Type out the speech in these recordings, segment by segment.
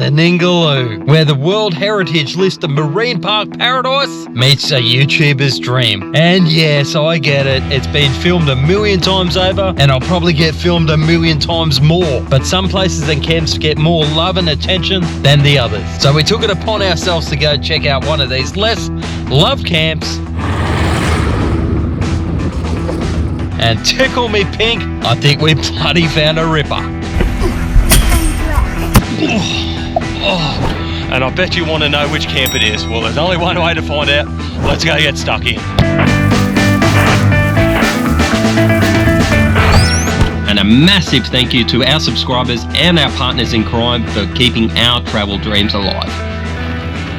the Ningaloo, where the World Heritage List of Marine Park Paradise meets a YouTuber's dream. And yes, I get it, it's been filmed a million times over, and I'll probably get filmed a million times more, but some places and camps get more love and attention than the others. So we took it upon ourselves to go check out one of these less loved camps. And tickle me pink, I think we bloody found a ripper. Oh, and I bet you want to know which camp it is. Well, there's only one way to find out. Let's go get stuck in. And a massive thank you to our subscribers and our partners in crime for keeping our travel dreams alive.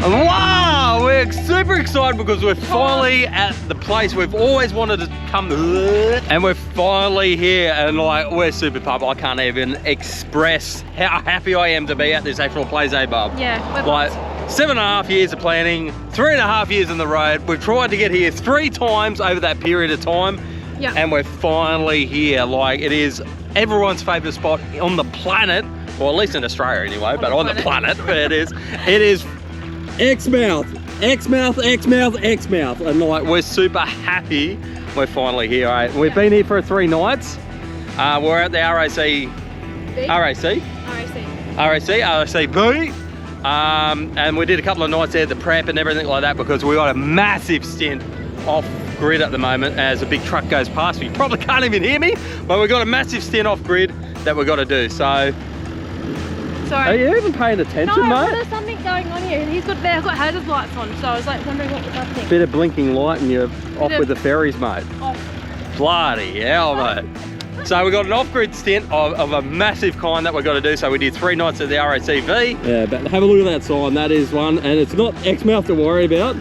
Wow, we're super excited because we're finally at the place we've always wanted to come to, and we're finally here, and like, we're super pumped. I can't even express how happy I am to be at this actual place, eh, Bob? Yeah, we're like pumped. 7.5 years of planning, 3.5 years on the road. We've tried to get here 3 times over that period of time, and we're finally here. Like, it is everyone's favorite spot on the planet, or at least in Australia anyway, but on the planet, it is Exmouth, and like, we're super happy we're finally here, right? We've been here for 3 nights. We're at the RACB, and we did a couple of nights there at the prep and everything like that, because we got a massive stint off grid at the moment as a big truck goes past me. You probably can't even hear me, but we've got a massive stint off grid that we've got to do. So sorry. Are you even paying attention, mate? No, there's something going on here. They've got hazard lights on, so I was like wondering what was happening. Bit of blinking light and you're off with the ferries, mate. Off. Bloody hell, mate. So we got an off-grid stint of a massive kind that we've got to do. So we did 3 nights at the RACB. Yeah, but have a look at that sign. That is one, and it's not Exmouth to worry about.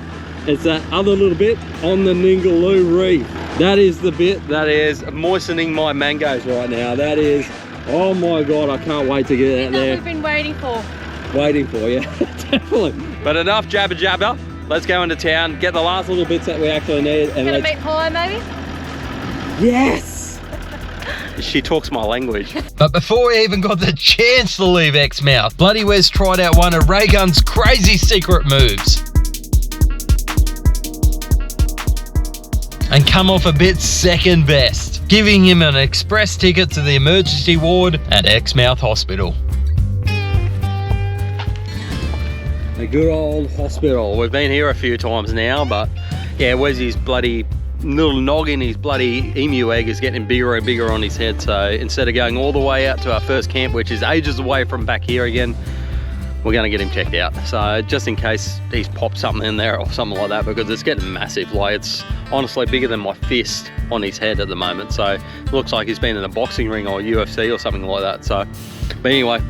It's that other little bit on the Ningaloo reef. That is the bit that is moistening my mangoes right now. That is, oh my God, I can't wait to get out there. We've been waiting for. Yeah, definitely. But enough jabber jabber. Let's go into town, get the last little bits that we actually need. And gonna meet Paulo, maybe? Yes! She talks my language. But before we even got the chance to leave Exmouth, Bloody Wes tried out one of Raygun's crazy secret moves. And come off a bit second best, giving him an express ticket to the emergency ward at Exmouth Hospital. A good old hospital. We've been here a few times now, but yeah, Wesley's bloody little noggin, his bloody emu egg is getting bigger and bigger on his head. So instead of going all the way out to our first camp, which is ages away from back here again, we're going to get him checked out. So just in case he's popped something in there or something like that, because it's getting massive. Like, it's honestly bigger than my fist on his head at the moment. So it looks like he's been in a boxing ring or UFC or something like that. So, but anyway,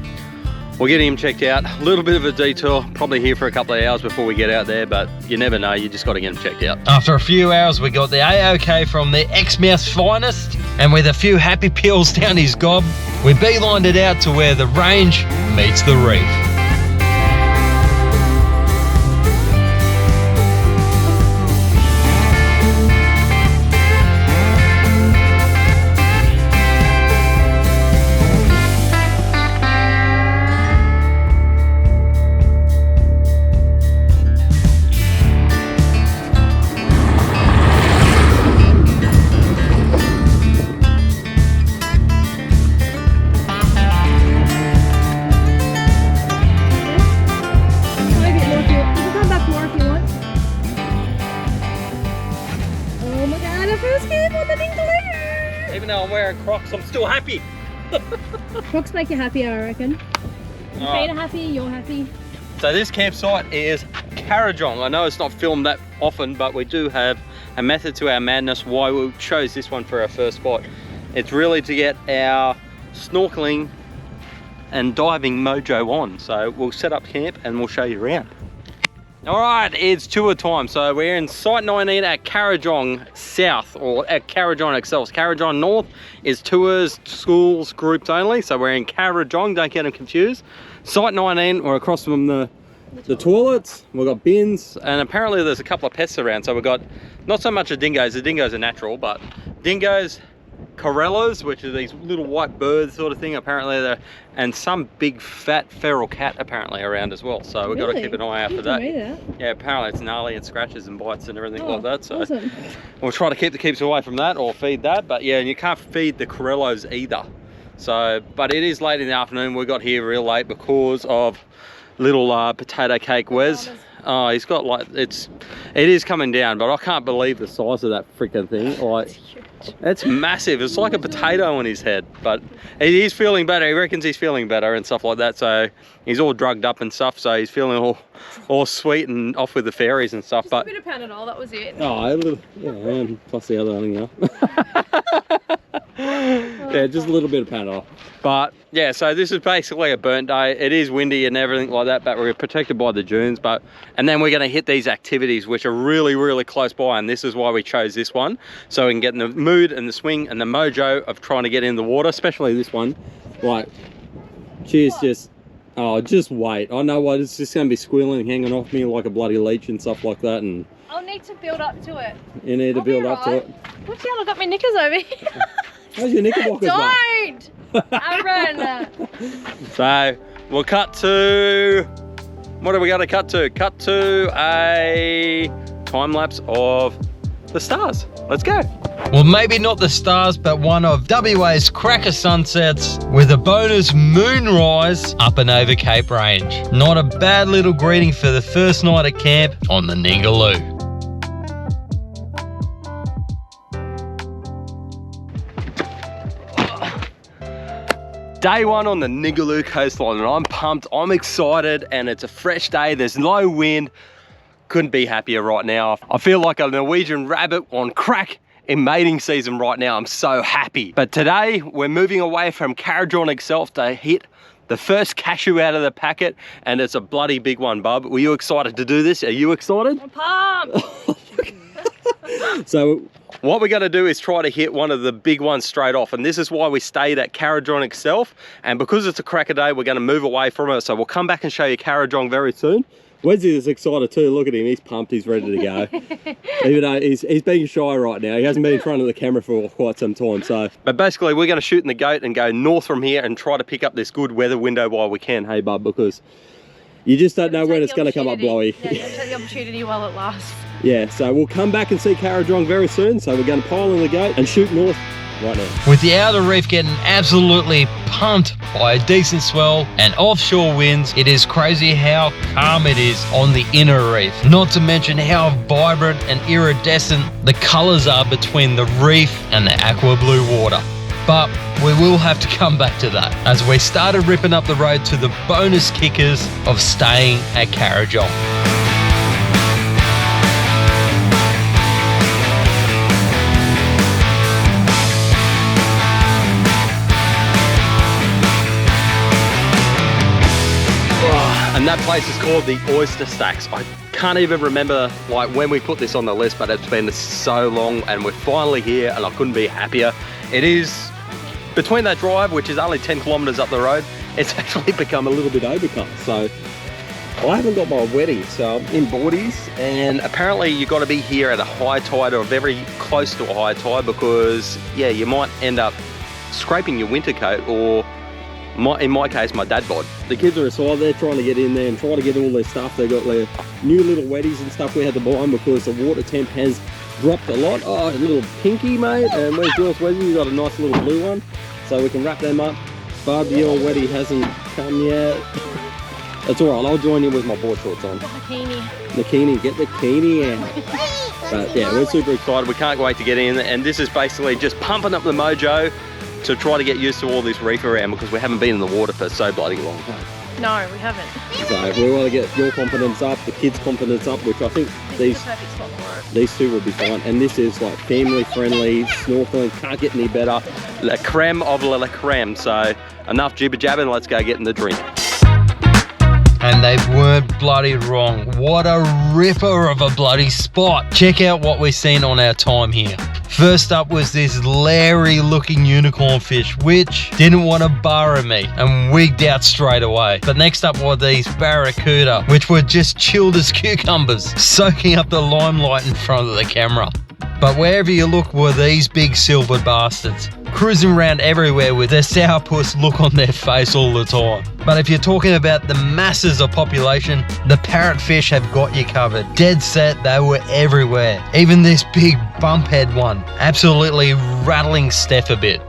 we're getting him checked out. A little bit of a detour, probably here for a couple of hours before we get out there, but you never know, you just got to get him checked out. After a few hours, we got the AOK from the Exmouth's finest, and with a few happy pills down his gob, we beelined it out to where the range meets the reef. Even though I'm wearing Crocs, I'm still happy. Crocs make you happier, I reckon. Your feet are happy, you're happy. So this campsite is Carijong. I know it's not filmed that often, but we do have a method to our madness why we chose this one for our first spot. It's really to get our snorkeling and diving mojo on. So we'll set up camp and we'll show you around. All right, it's tour time. So we're in Site 19 at Carijong South, or at Carijong itself. Carijong North is tours, schools, groups only. So we're in Carijong, don't get them confused. Site 19, we're across from the toilets. We've got bins, and apparently there's a couple of pests around. So we've got not so much the dingoes are natural, but dingoes, corellas, which are these little white birds sort of thing. Apparently they're, and some big fat feral cat apparently around as well. So we've got to keep an eye out for that. Yeah, apparently it's gnarly and scratches and bites and everything like that. So awesome. We'll try to keep the keeps away from that or feed that. But yeah, and you can't feed the corellos either. So, but it is late in the afternoon. We got here real late because of little potato cake Wes. Oh, he's got like, it is coming down, but I can't believe the size of that freaking thing. Like, it's massive. It's like a potato on his head, but he's feeling better. He reckons he's feeling better and stuff like that. So he's all drugged up and stuff. So he's feeling all sweet and off with the fairies and stuff. Just but a bit of Panadol, that was it. Oh, a little, yeah, and plus the other one, you know. Yeah, just a little bit of Panadol. But yeah, so this is basically a burnt day. It is windy and everything like that, but we're protected by the dunes. And then we're going to hit these activities which are really, really close by, and this is why we chose this one, so we can get in the mood and the swing and the mojo of trying to get in the water, especially this one. Like, she's just, oh, just wait. I know what, it's just going to be squealing, hanging off me like a bloody leech and stuff like that. And I'll need to build up to it. You need to build up to it. What's I've got my knickers over here. How's your knickerbockers? Don't! Aaron! So we'll cut to, what are we going to cut to? Cut to a time lapse of the stars. Let's go. Well, maybe not the stars, but one of WA's cracker sunsets with a bonus moonrise up and over Cape Range. Not a bad little greeting for the first night at camp on the Ningaloo. Day one on the Ningaloo coastline, and I'm pumped, I'm excited, and it's a fresh day, there's no wind. Couldn't be happier right now. I feel like a Norwegian rabbit on crack in mating season right now. I'm so happy. But today, we're moving away from Caradron itself to hit the first cashew out of the packet, and it's a bloody big one, bub. Were you excited to do this? Are you excited? I'm pumped! So what we're going to do is try to hit one of the big ones straight off, and this is why we stayed at Caradron itself, and because it's a cracker day, we're going to move away from it. So we'll come back and show you Caradron very soon. Wesley is excited too. Look at him, he's pumped, he's ready to go. Even though he's being shy right now, he hasn't been in front of the camera for quite some time. So, but basically we're going to shoot in the goat and go north from here and try to pick up this good weather window while we can, hey bub, because you just don't know when it's going to come up blowy. Yeah, take the opportunity while it lasts. Yeah, so we'll come back and see Caradron very soon. So we're going to pile in the gate and shoot north right now. With the outer reef getting absolutely pumped by a decent swell and offshore winds, it is crazy how calm it is on the inner reef. Not to mention how vibrant and iridescent the colours are between the reef and the aqua blue water. But we will have to come back to that as we started ripping up the road to the bonus kickers of staying at Caradron. And that place is called the Oyster Stacks. I can't even remember like when we put this on the list, but it's been so long and we're finally here and I couldn't be happier. It is between that drive, which is only 10 kilometers up the road, it's actually become a little bit overcast. So I haven't got my wetties, so I'm in boardies, and apparently you got to be here at a high tide or very close to a high tide, because yeah, you might end up scraping your winter coat, or in my case, my dad bod. The kids are aside there trying to get in there and try to get all their stuff. They got their new little wetties and stuff. We had to buy them because the water temp has dropped a lot. Oh, a little pinky, mate. And where's yours, Wesley? You got a nice little blue one, so we can wrap them up. Bub, your wetty hasn't come yet. That's all right. I'll join in with my board shorts on. Bikini, get the bikini out. But yeah, we're super excited. We can't wait to get in, and this is basically just pumping up the mojo to try to get used to all this reef around, because we haven't been in the water for so bloody long. No, we haven't. So we want to get your confidence up, the kids' confidence up, which I think these two will be fine. And this is like family friendly, snorkeling, can't get any better. La creme of la creme. So enough jibber jabbing, let's go get in the drink. And they weren't bloody wrong. What a ripper of a bloody spot. Check out what we've seen on our time here. First up was this Larry looking unicorn fish, which didn't want to burrow me and wigged out straight away. But next up were these barracuda, which were just chilled as cucumbers, soaking up the limelight in front of the camera. But wherever you look were these big silver bastards. cruising around everywhere with their sourpuss look on their face all the time. But if you're talking about the masses of population, the parrotfish have got you covered. Dead set, they were everywhere. Even this big bumphead one, absolutely rattling Steph a bit.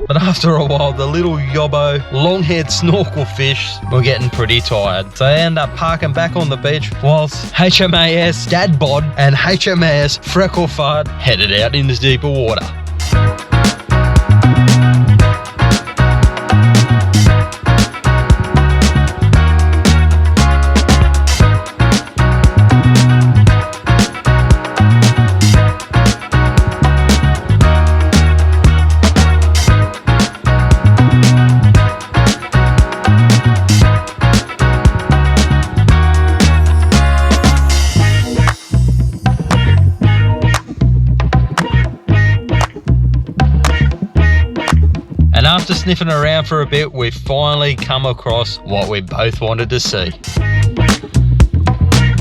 But after a while, the little yobbo, long-haired snorkel fish were getting pretty tired. So they end up parking back on the beach whilst HMAS Dadbod and HMAS Frecklefart headed out into deeper water. After sniffing around for a bit, we finally come across what we both wanted to see.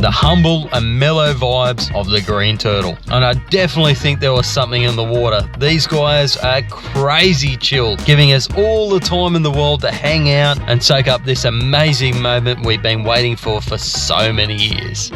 The humble and mellow vibes of the green turtle. And I definitely think there was something in the water. These guys are crazy chill, giving us all the time in the world to hang out and soak up this amazing moment we've been waiting for so many years.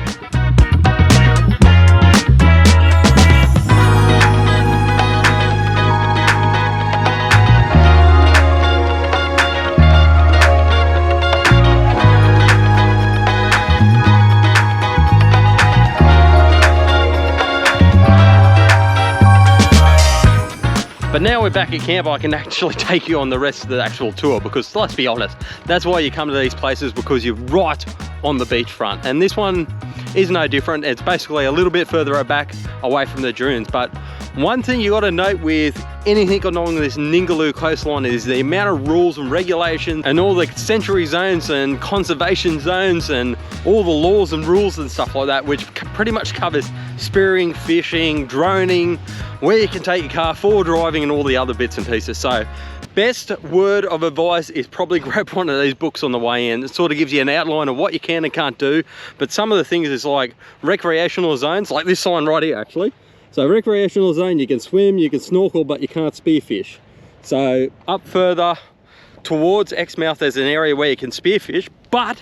But now we're back at camp, I can actually take you on the rest of the actual tour, because let's be honest, that's why you come to these places, because you're right on the beachfront. And this one is no different. It's basically a little bit further back away from the dunes. But one thing you got to note with anything along this Ningaloo coastline is the amount of rules and regulations and all the sanctuary zones and conservation zones and all the laws and rules and stuff like that, which pretty much covers spearing, fishing, droning, where you can take your car, for driving, and all the other bits and pieces. So best word of advice is probably grab one of these books on the way in. It sort of gives you an outline of what you can and can't do. But some of the things is like recreational zones, like this sign right here actually. So recreational zone, you can swim, you can snorkel, but you can't spearfish. So up further towards Exmouth, there's an area where you can spearfish, but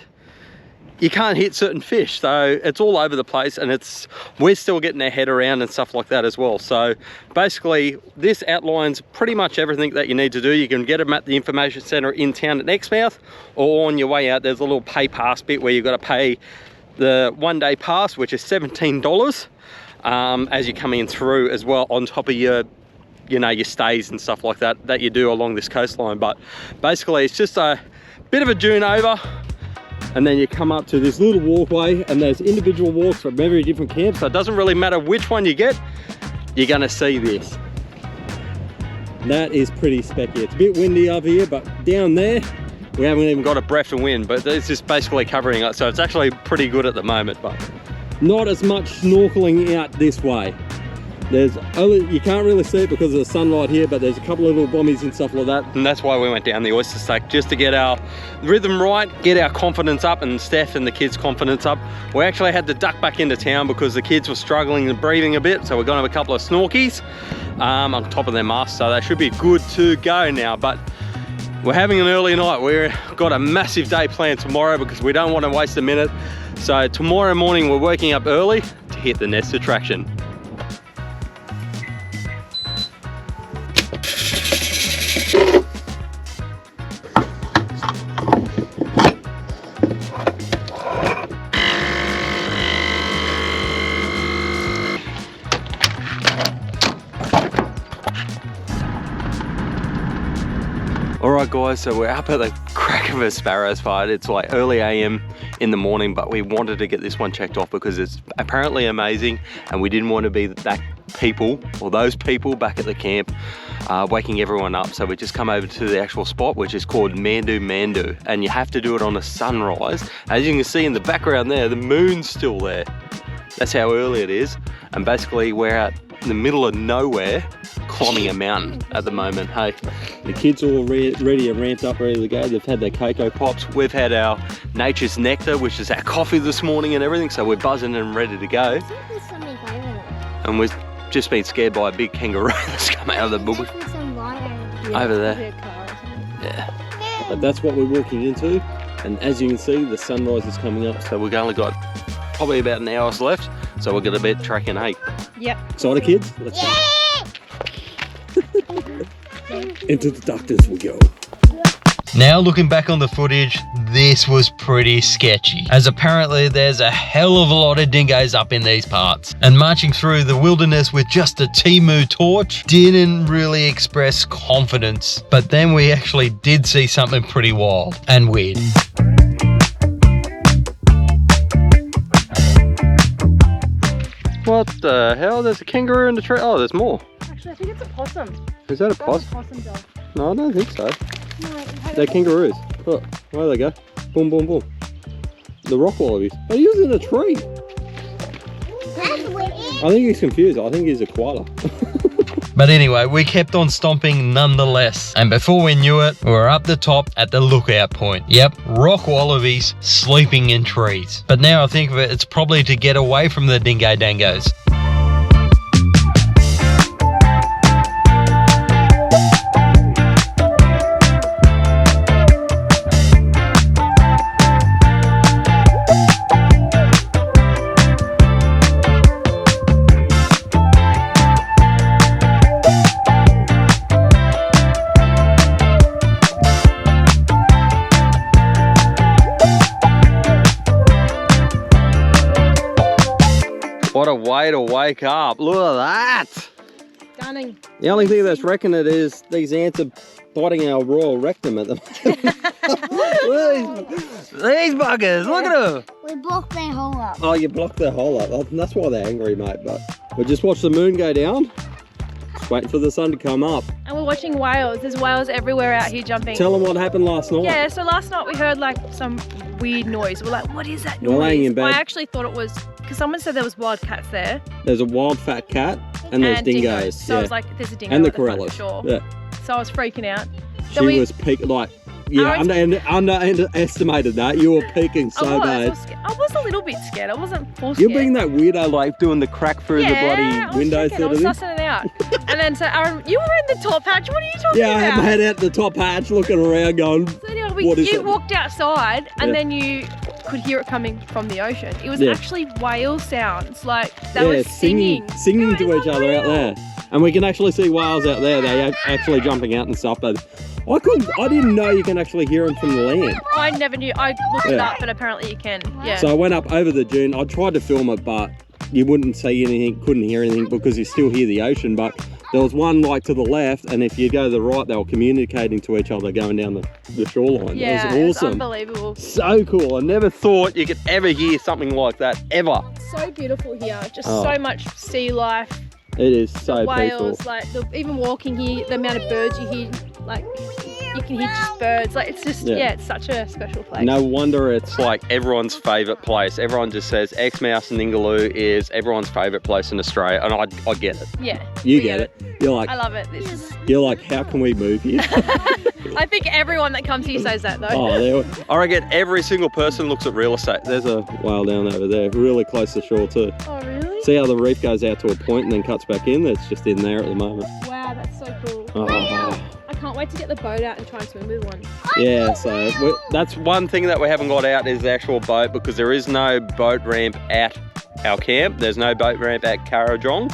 you can't hit certain fish. So it's all over the place, and we're still getting our head around and stuff like that as well. So basically this outlines pretty much everything that you need to do. You can get them at the information center in town at Exmouth, or on your way out there's a little pay pass bit where you've got to pay the 1 day pass, which is $17 as you're coming through as well, on top of your your stays and stuff like that you do along this coastline. But basically it's just a bit of a dune over, and then you come up to this little walkway, and there's individual walks from every different camp, so it doesn't really matter which one you get, you're gonna see this. That is pretty specky. It's a bit windy over here, but down there we haven't even got a breath of wind, but it's just basically covering it, so it's actually pretty good at the moment. But not as much snorkeling out this way. You can't really see it because of the sunlight here, but there's a couple of little bombies and stuff like that, and that's why we went down the oyster stack, just to get our rhythm right, get our confidence up, and Steph and the kids' confidence up. We actually had to duck back into town because the kids were struggling and breathing a bit, so we're gonna have a couple of snorkies on top of their masks, so they should be good to go now. But we're having an early night. We've got a massive day planned tomorrow because we don't want to waste a minute. So tomorrow morning we're waking up early to hit the nest attraction. Alright guys, so we're up at the crack of a sparrow's fight. It's like early AM in the morning, but we wanted to get this one checked off because it's apparently amazing, and we didn't want to be those people back at the camp waking everyone up. So we just come over to the actual spot, which is called Mandu, and you have to do it on a sunrise. As you can see in the background there, the moon's still there. That's how early it is, and basically we're out in the middle of nowhere climbing a mountain at the moment. Hey, the kids are all ready and ramped up, ready to go. They've had their cocoa pops. We've had our nature's nectar, which is our coffee this morning and everything, so we're buzzing and ready to go. and we've just been scared by a big kangaroo that's come out of the bush. Over there. Yeah. But that's what we're walking into, and as you can see, the sunrise is coming up, so we've only got probably about an hour's left, so we're going to be tracking 8. Yep. Excited, kids? Let's go. Into the darkness we go. Now looking back on the footage, this was pretty sketchy, as apparently there's a hell of a lot of dingoes up in these parts, and marching through the wilderness with just a Temu torch didn't really express confidence. But then we actually did see something pretty wild and weird. What the hell? There's a kangaroo in the tree. Oh, there's more. Actually, I think it's a possum. Is that a possum? Possum dog. No, I don't think so. No, They're kangaroos. Look, where they go. Boom, boom, boom. The rock wallabies. Oh, he was in a tree. I think he's confused. I think he's a koala. But anyway, we kept on stomping nonetheless. And before we knew it, we were up the top at the lookout point. Yep, rock wallabies sleeping in trees. But now I think of it, it's probably to get away from the dingo dangos. What a way to wake up. Look at that. Stunning. The only thing that's wrecking it is these ants are biting our royal rectum at the moment. These buggers, look at them. We blocked their hole up. Oh, you blocked their hole up. That's why they're angry, mate. But we just watched the moon go down. Just waiting for the sun to come up. And we're watching whales. There's whales everywhere out here jumping. Tell them what happened last night. Yeah, so last night we heard like some weird noise. We're like, what is that noise? We're laying in bed. I actually thought it was, because someone said there was wildcats there. There's a wild fat cat and there's dingoes. So I was like, there's a dingo and the at front corellas. for sure. Yeah. So I was freaking out. She was peaking, like, yeah, underestimated that. You were peaking so bad. I was a little bit scared. I wasn't full You're scared. being that weirdo, like doing the crack through the bloody windows. I was sussing it out. And then so Aaron, you were in the top hatch. What are you talking about? Yeah, I had my head out the top hatch looking around going, so anyway, you walked outside and then you could hear it coming from the ocean. It was actually whale sounds. Like they were singing to each other out there. And we can actually see whales out there. They're actually jumping out and stuff. But I didn't know you can actually hear them from the land. I never knew. I looked it up, but apparently you can. Yeah. So I went up over the dune. I tried to film it, but you wouldn't see anything, couldn't hear anything because you still hear the ocean. But there was one like to the left, and if you go to the right, they were communicating to each other going down the shoreline. Yeah, it was awesome. Unbelievable. So cool. I never thought you could ever hear something like that, ever. So beautiful here. Just so much sea life. It is so whales, peaceful. like even walking here, the amount of birds you hear, like you can hear just birds. Like it's just it's such a special place. No wonder it's like everyone's favourite place. Everyone just says Exmouth and Ningaloo is everyone's favourite place in Australia, and I get it. Yeah, you get it. You're like, I love it. You're like, how can we move here? I think everyone that comes here says that though. Oh, I reckon every single person looks at real estate. There's a whale down over there, really close to shore too. Oh really? See how the reef goes out to a point and then cuts back in? It's just in there at the moment. Wow, that's so cool. Oh. I can't wait to get the boat out and try and swim with one. Yeah, so that's one thing that we haven't got out is the actual boat, because there is no boat ramp at our camp. There's no boat ramp at Karajong.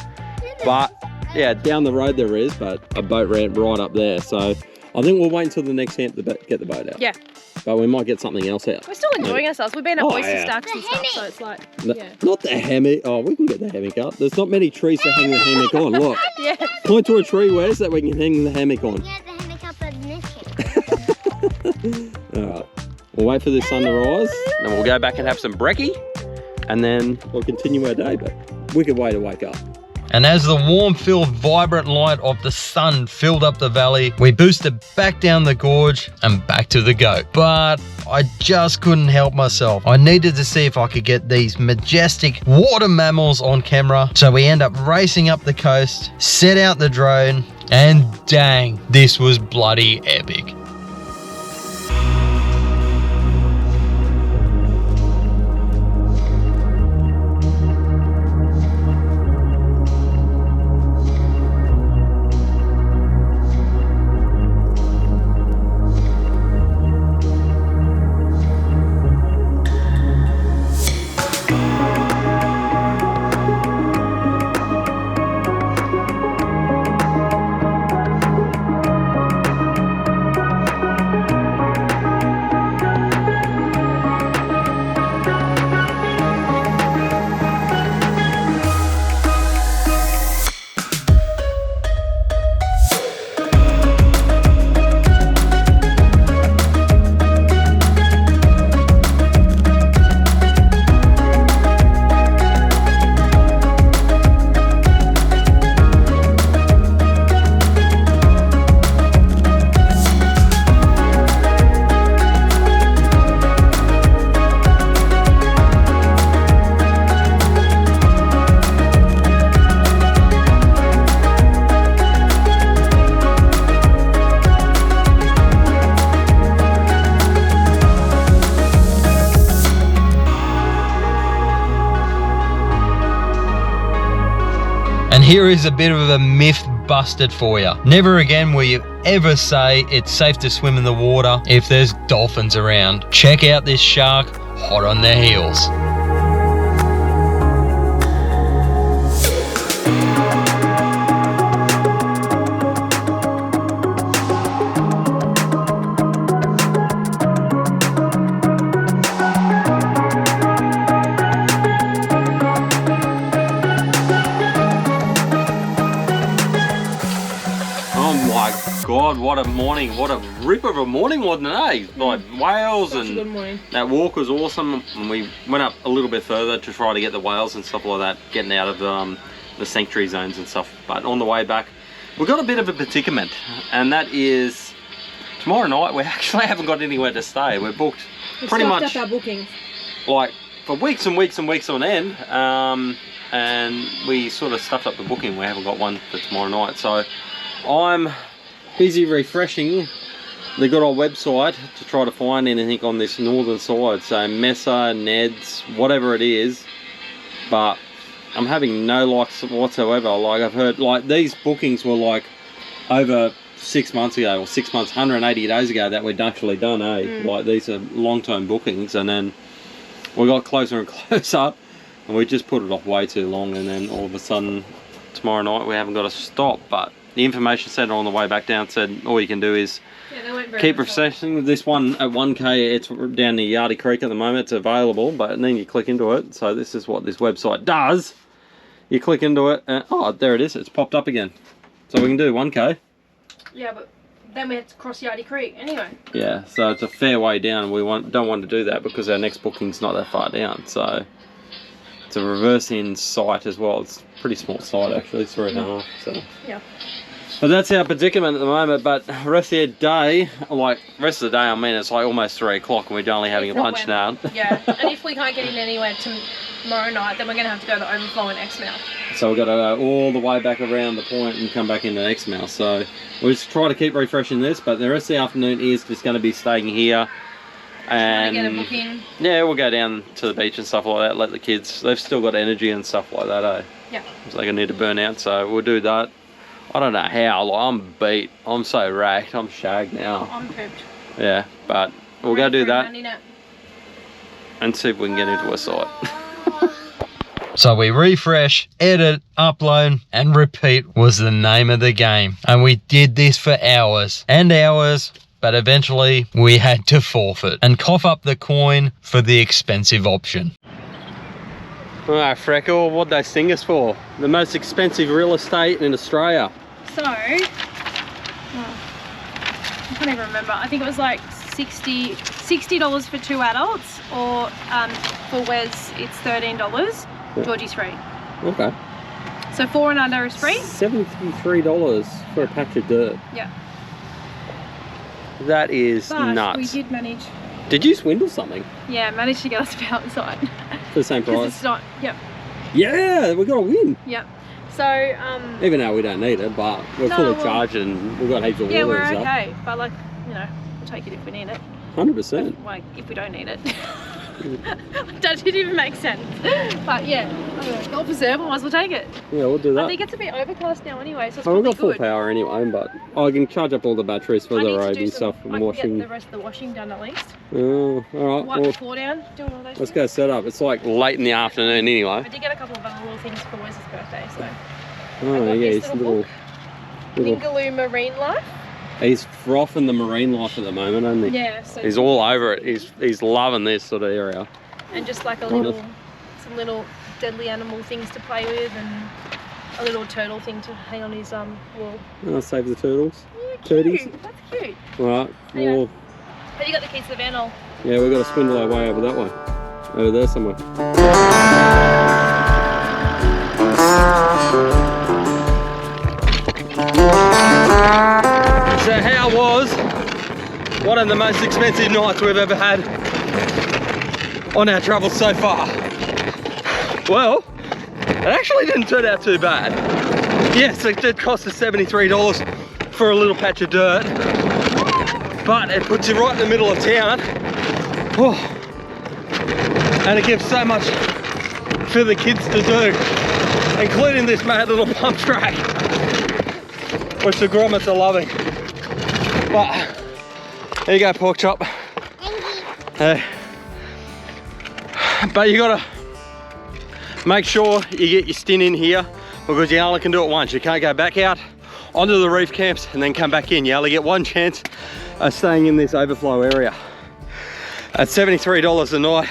But yeah, down the road there is, but a boat ramp right up there. So I think we'll wait until the next camp to get the boat out. Yeah. But we might get something else out. We're still enjoying ourselves. We've been at oyster stacks and stuff, so it's like, Not the hammock. Oh, we can get the hammock up. There's not many trees to hang the hammock on. Look. Yeah. Point to a tree, Wes, that we can hang the hammock on. Yeah, the hammock up in this camp. Alright. We'll wait for the sun to rise, and we'll go back and have some brekkie, and then we'll continue our day, but wicked way to wake up. And as the warm-filled, vibrant light of the sun filled up the valley, we boosted back down the gorge and back to the goat. But I just couldn't help myself. I needed to see if I could get these majestic water mammals on camera. So we end up racing up the coast, set out the drone, and dang, this was bloody epic. here is a bit of a myth busted for you. Never again will you ever say it's safe to swim in the water if there's dolphins around. Check out this shark hot on their heels. God, what a morning, what a rip of a morning, wasn't it, eh? Like whales, and good morning. That walk was awesome, and we went up a little bit further to try to get the whales and stuff like that, getting out of the sanctuary zones and stuff. But on the way back, we got a bit of a predicament, and that is tomorrow night we actually haven't got anywhere to stay. We're booked pretty much up our bookings. Like for weeks and weeks and weeks on end, and we sort of stuffed up the booking. We haven't got one for tomorrow night, so I'm busy refreshing the good old website to try to find anything on this northern side, so Mesa, Ned's, whatever it is, but I'm having no likes whatsoever. Like I've heard, like these bookings were like over 6 months ago, or 6 months, 180 days ago that we'd actually done, eh? Like these are long-term bookings, and then we got closer and closer, and we just put it off way too long, and then all of a sudden tomorrow night we haven't got to stop. But the information centre on the way back down said all you can do is keep refreshing. This one at 1k, it's down near Yardie Creek at the moment, it's available, but then you click into it. So this is what this website does. You click into it and oh, there it is, it's popped up again. So we can do 1k. Yeah, but then we have to cross Yardie Creek anyway. Yeah, so it's a fair way down, and we don't want to do that because our next booking's not that far down. So it's a reversing site as well. It's a pretty small site actually, 3.5. So yeah. But that's our predicament at the moment. But the rest of the day, like rest of the day, I mean, it's like almost 3 o'clock and we're only having a lunch now. Yeah, and if we can't get in anywhere tomorrow night, then we're going to have to go to the overflow in Exmouth. So we've got to go all the way back around the point and come back into Exmouth. So we'll just try to keep refreshing this, but the rest of the afternoon is just going to be staying here. And get a booking. Yeah, we'll go down to the beach and stuff like that, let the kids, they've still got energy and stuff like that, eh? Yeah. So they're going to need to burn out, so we'll do that. I don't know how, like, I'm beat, I'm so racked, I'm shagged now. I'm pooped. Yeah, but we'll go do that and see if we can get into a site. So we refresh, edit, upload and repeat was the name of the game. And we did this for hours and hours, but eventually we had to forfeit and cough up the coin for the expensive option. Alright, Freckle, what'd they sting us for? The most expensive real estate in Australia. So, I can't even remember. I think it was like $60 for 2 adults, or for Wes it's $13. Yeah. Georgie's free. Okay. So 4 and under is free. $73 for a patch of dirt. Yeah. That is nuts. We did manage. Did you swindle something? Yeah, managed to get us outside. For the same price? It's not, yep. Yeah, we got a win. Yep. So, even though we don't need it, but we're fully charged and we've got heaps of water. Yeah, we're okay. But like, you know, we'll take it if we need it. 100%. Like, if we don't need it. That didn't even make sense. But yeah, God preserve, I might as well take it. Yeah, we'll do that. I think it's a bit overcast now anyway, so it's probably good. We've got full power anyway, but I can charge up all the batteries for the robe and stuff and washing. I can get the rest of the washing done at least. Oh, alright. Wipe the floor down, doing all those things. Go set up. It's like late in the afternoon anyway. I did get a couple of other little things for Wes's birthday, so. Oh yeah, it's little Ningaloo Marine Life. He's frothing the marine life at the moment, isn't he? Yeah. So he's all over it. He's loving this sort of area. And just like some little deadly animal things to play with, and a little turtle thing to hang on his wall. Oh, save the turtles. Yeah, cute. That's cute. All right. Anyway, well, have you got the keys to the van? Yeah, we've got to swindle our way over that way. Over there somewhere. So how was one of the most expensive nights we've ever had on our travels so far? Well, it actually didn't turn out too bad. Yes, it did cost us $73 for a little patch of dirt, but it puts you right in the middle of town. Oh, and it gives so much for the kids to do. including this mad little pump track, which the grommets are loving. But there you go, pork chop. Hey. But you gotta make sure you get your stint in here, because you only can do it once. You can't go back out onto the reef camps and then come back in. You only get one chance of staying in this overflow area. At $73 a night,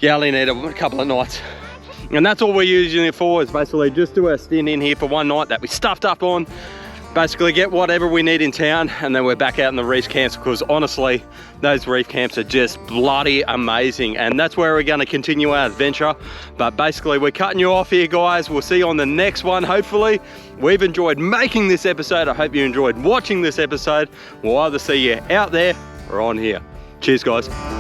you only need a couple of nights. And that's all we're using it for, is basically just do a stint in here for one night that we stuffed up on, basically get whatever we need in town, and then we're back out in the reef camps, because honestly, those reef camps are just bloody amazing, and that's where we're going to continue our adventure. But basically, we're cutting you off here, guys. We'll see you on the next one. Hopefully, we've enjoyed making this episode. I hope you enjoyed watching this episode. We'll either see you out there or on here. Cheers, guys.